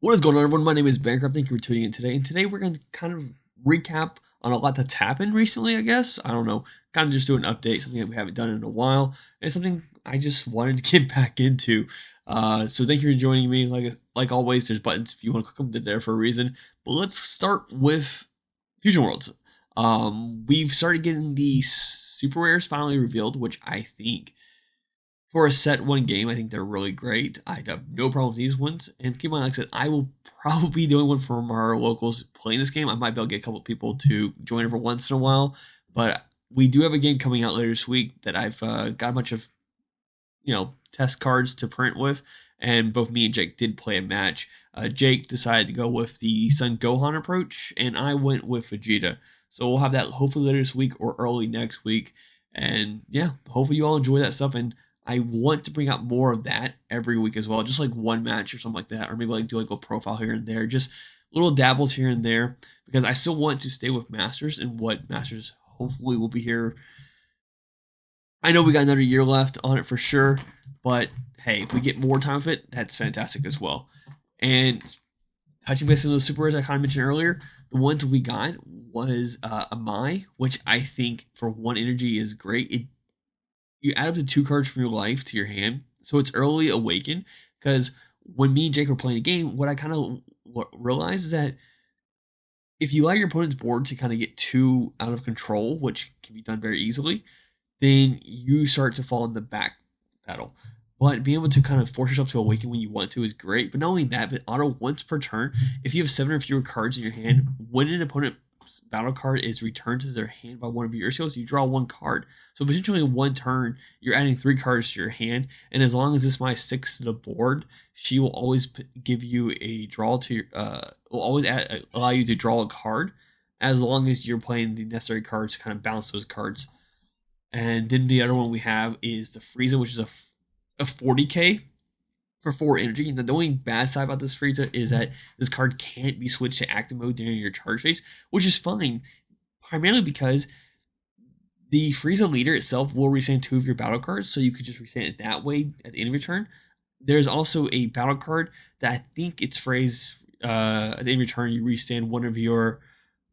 What is going on, everyone? My name is Bankrupt. Thank you for tuning in today. And today we're going to kind of recap on a lot that's happened recently, I guess. I don't know. Kind of just do an update, something that we haven't done in a while. And something I just wanted to get back into. So thank you for joining me. Like always, there's buttons if you want to click them. They're there for a reason. But let's start with Fusion Worlds. We've started getting the super rares finally revealed, which I think for a set one game, I think they're really great. I have no problem with these ones. And keep in mind, like I said, I will probably be the only one from our locals playing this game. I might be able to get a couple people to join every once in a while. But we do have a game coming out later this week that I've got a bunch of, test cards to print with. And both me and Jake did play a match. Jake decided to go with the Sun Gohan approach, and I went with Vegeta. So we'll have that hopefully later this week or early next week. And yeah, hopefully you all enjoy that stuff. And I want to bring out more of that every week as well, just like one match or something like that, or maybe like do like a profile here and there, just little dabbles here and there, because I still want to stay with Masters and what Masters hopefully will be here. I know we got another year left on it for sure, but hey, if we get more time with it, that's fantastic as well. And touching base on those super rares I kind of mentioned earlier, the ones we got was a Mai, which I think for one energy is great. You add up to 2 cards from your life to your hand, so it's early awaken. Because when me and Jake were playing the game, what I kind of realized is that if you allow your opponent's board to kind of get too out of control, which can be done very easily, then you start to fall in the back pedal. But being able to kind of force yourself to awaken when you want to is great. But not only that, but auto once per turn, if you have 7 or fewer cards in your hand, when an opponent battle card is returned to their hand by one of your skills, you draw 1 card. So potentially in 1 turn, you're adding 3 cards to your hand, and as long as this Mai sticks to the board, she will always give you a draw to your, will always allow you to draw a card, as long as you're playing the necessary cards to kind of balance those cards. And then the other one we have is the Frieza, which is a 40k for 4 energy. And the only bad side about this Frieza is that this card can't be switched to active mode during your charge phase, which is fine, primarily because the Frieza leader itself will restand 2 of your battle cards, so you could just restand it that way at the end of your turn. There's also a battle card that I think it's phrased at the end of your turn, you restand 1 of your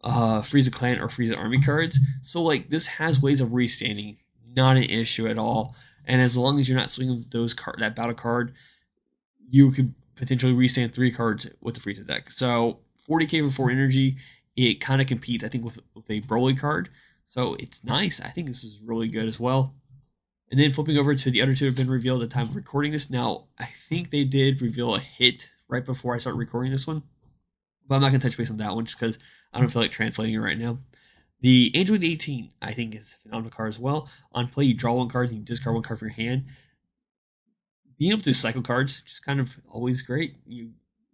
Frieza Clan or Frieza Army cards. So like this has ways of restanding, not an issue at all. And as long as you're not swinging that battle card, you could potentially restand 3 cards with the Frieza deck. So 40k for 4 energy, it kind of competes, I think, with a Broly card. So it's nice. I think this is really good as well. And then flipping over to the other 2 have been revealed at the time of recording this. Now, I think they did reveal a hit right before I start recording this one, but I'm not going to touch base on that one just because I don't feel like translating it right now. The Android 18, I think, is a phenomenal card as well. On play, you draw 1 card, and you discard 1 card from your hand. Being able to cycle cards, just kind of always great. You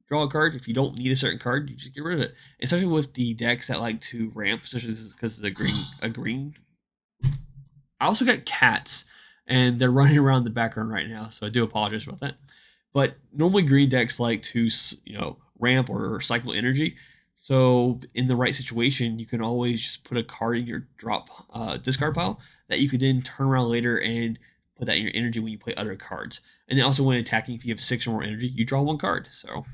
draw a card. If you don't need a certain card, you just get rid of it. Especially with the decks that like to ramp, especially because it's a green. I also got cats, and they're running around the background right now, so I do apologize about that. But normally green decks like to, ramp or cycle energy. So in the right situation, you can always just put a card in your discard pile that you could then turn around later and put that in your energy when you play other cards. And then also when attacking, if you have 6 or more energy, you draw 1 card. So,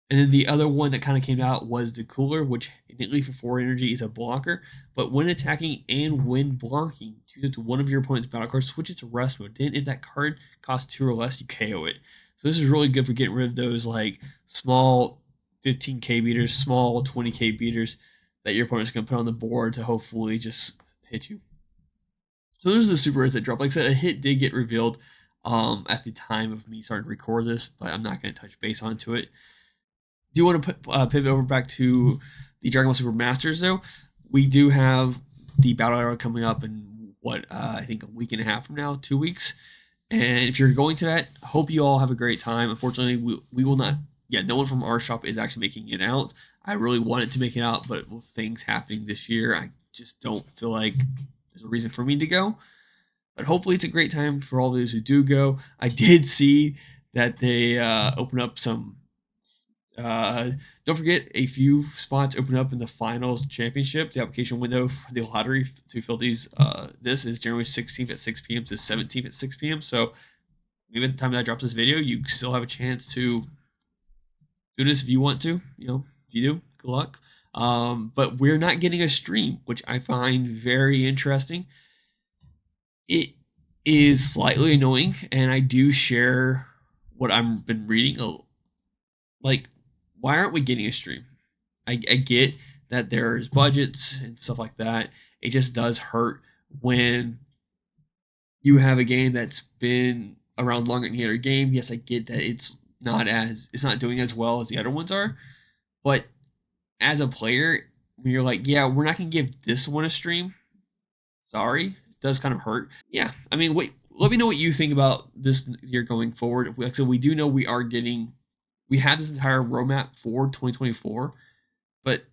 and then the other one that kind of came out was the Cooler, which innately for 4 energy is a blocker. But when attacking and when blocking, choose it to one of your opponent's battle cards, switch it to rest mode. Then if that card costs 2 or less, you KO it. So this is really good for getting rid of those like small 15k beaters, small 20k beaters that your opponent's going to put on the board to hopefully just hit you. So those are the super rares that drop. Like I said, a hit did get revealed at the time of me starting to record this, but I'm not going to touch base onto it. Do you want to pivot over back to the Dragon Ball Super Masters, though? We do have the Battle Arrow coming up in, I think a week and a half from now, 2 weeks. And if you're going to that, hope you all have a great time. Unfortunately, we will not. Yeah, no one from our shop is actually making it out. I really wanted to make it out, but with things happening this year, I just don't feel like there's a reason for me to go. But hopefully it's a great time for all those who do go. I did see that they open up some. Don't forget, a few spots open up in the finals championship. The application window for the lottery to fill this is January 16th at 6 p.m. to 17th at 6 p.m. So even at the time that I drop this video, you still have a chance to do this if you want to. If you do, good luck. But we're not getting a stream, which I find very interesting. It is slightly annoying, and I do share what I've been reading. Like, why aren't we getting a stream? I get that there's budgets and stuff like that. It just does hurt when you have a game that's been around longer than the other game. Yes, I get that it's not doing as well as the other ones are, but as a player, when you're like, yeah, we're not gonna give this one a stream. Sorry, it does kind of hurt. Yeah, I mean, wait, let me know what you think about this year going forward. Like, so we do know we have this entire roadmap for 2024, but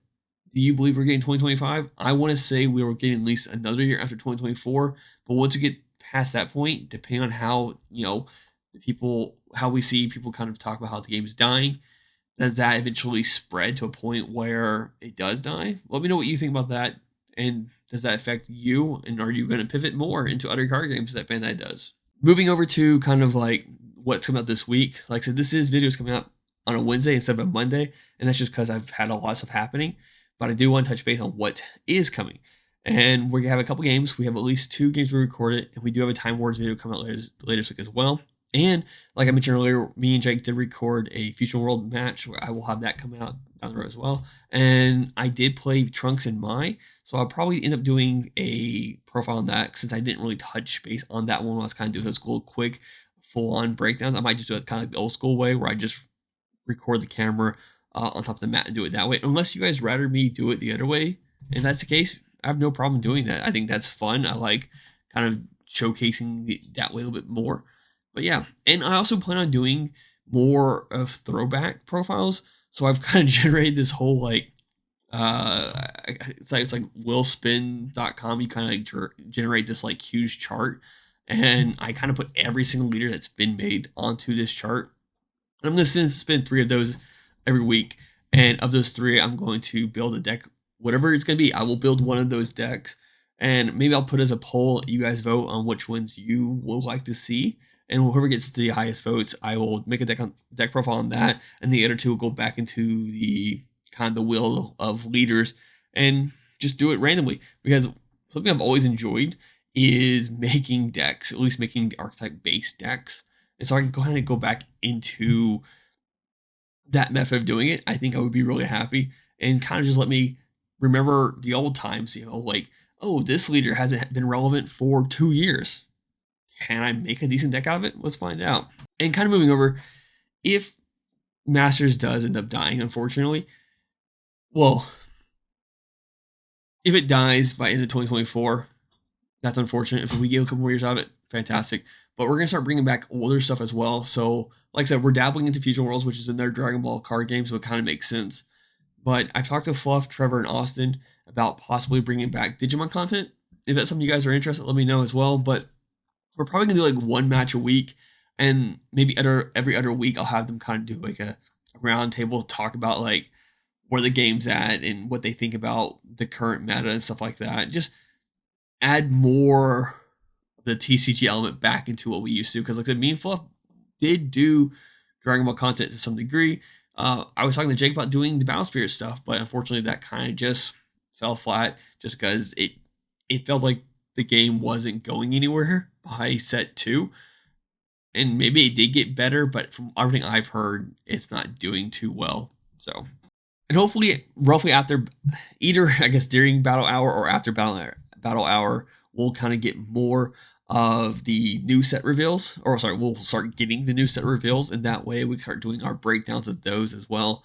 do you believe we're getting 2025? I want to say we were getting at least another year after 2024, but once you get past that point, depending on how how we see people kind of talk about how the game is dying, does that eventually spread to a point where it does die? Let me know what you think about that, and does that affect you? And are you going to pivot more into other card games that Bandai does? Moving over to kind of like what's coming out this week. Like I said, this is videos coming out on a Wednesday instead of a Monday, and that's just because I've had a lot of stuff happening. But I do want to touch base on what is coming. And we have a couple games. We have at least 2 games we recorded, and we do have a Time Wars video coming out later this week as well. And like I mentioned earlier, me and Jake did record a Future World match where I will have that coming out down the road as well. And I did play Trunks in Mai, so I'll probably end up doing a profile on that since I didn't really touch base on that one. I was kind of doing those cool, quick, full-on breakdowns. I might just do it kind of like the old school way where I just record the camera on top of the mat and do it that way. Unless you guys rather me do it the other way, and that's the case, I have no problem doing that. I think that's fun. I like kind of showcasing that way a little bit more. But yeah, and I also plan on doing more of throwback profiles. So I've kind of generated this whole like it's like willspin.com. You kind of like generate this like huge chart, and I kind of put every single leader that's been made onto this chart. And I'm going to spin 3 of those every week, and of those 3, I'm going to build a deck. Whatever it's going to be, I will build one of those decks, and maybe I'll put as a poll. You guys vote on which ones you would like to see, and whoever gets the highest votes, I will make a deck profile on that, and the other 2 will go back into the kind of the wheel of leaders and just do it randomly. Because something I've always enjoyed is making decks, at least making archetype based decks, and so I can go ahead and go back into that method of doing it. I think I would be really happy, and kind of just let me remember the old times. Like, oh, this leader hasn't been relevant for 2 years. Can I make a decent deck out of it? Let's find out. And kind of moving over, if Masters does end up dying, unfortunately, well, if it dies by end of 2024, that's unfortunate. If we get a couple more years out of it, fantastic. But we're going to start bringing back older stuff as well. So, like I said, we're dabbling into Fusion Worlds, which is in their Dragon Ball card game, so it kind of makes sense. But I've talked to Fluff, Trevor, and Austin about possibly bringing back Digimon content. If that's something you guys are interested, let me know as well. But we're probably going to do like 1 match a week, and maybe every other week I'll have them kind of do like a round table talk about like where the game's at and what they think about the current meta and stuff like that. Just add more of the TCG element back into what we used to. Because like I said, me and Fluff did do Dragon Ball content to some degree. I was talking to Jake about doing the Battle Spirit stuff, but unfortunately that kind of just fell flat just because it felt like the game wasn't going anywhere by set 2. And maybe it did get better, but from everything I've heard, it's not doing too well. So, and hopefully, roughly after, either I guess during Battle Hour or after Battle Hour, we'll kind of get more of the new set reveals. Or sorry, we'll start getting the new set reveals, and that way we start doing our breakdowns of those as well.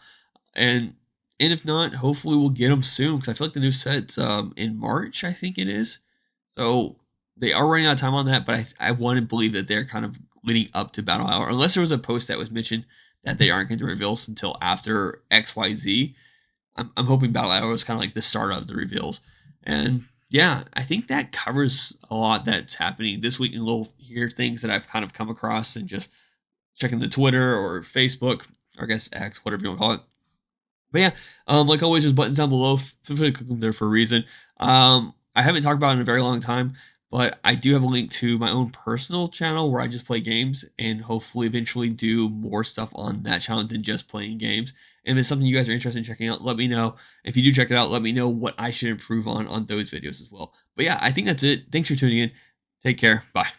And if not, hopefully we'll get them soon, because I feel like the new set's in March, I think it is. So they are running out of time on that, but I want to believe that they're kind of leading up to Battle Hour, unless there was a post that was mentioned that they aren't going to reveal until after XYZ. I'm hoping Battle Hour is kind of like the start of the reveals. And yeah, I think that covers a lot that's happening this week, and little here things that I've kind of come across and just checking the Twitter or Facebook, or I guess X, whatever you want to call it. But yeah, like always, there's buttons down below. Feel free to click them there for a reason. I haven't talked about it in a very long time, But I do have a link to my own personal channel where I just play games and hopefully eventually do more stuff on that channel than just playing games. And if it's something you guys are interested in checking out, let me know. If you do check it out, let me know what I should improve on those videos as well. But yeah, I think that's it. Thanks for tuning in. Take care. Bye.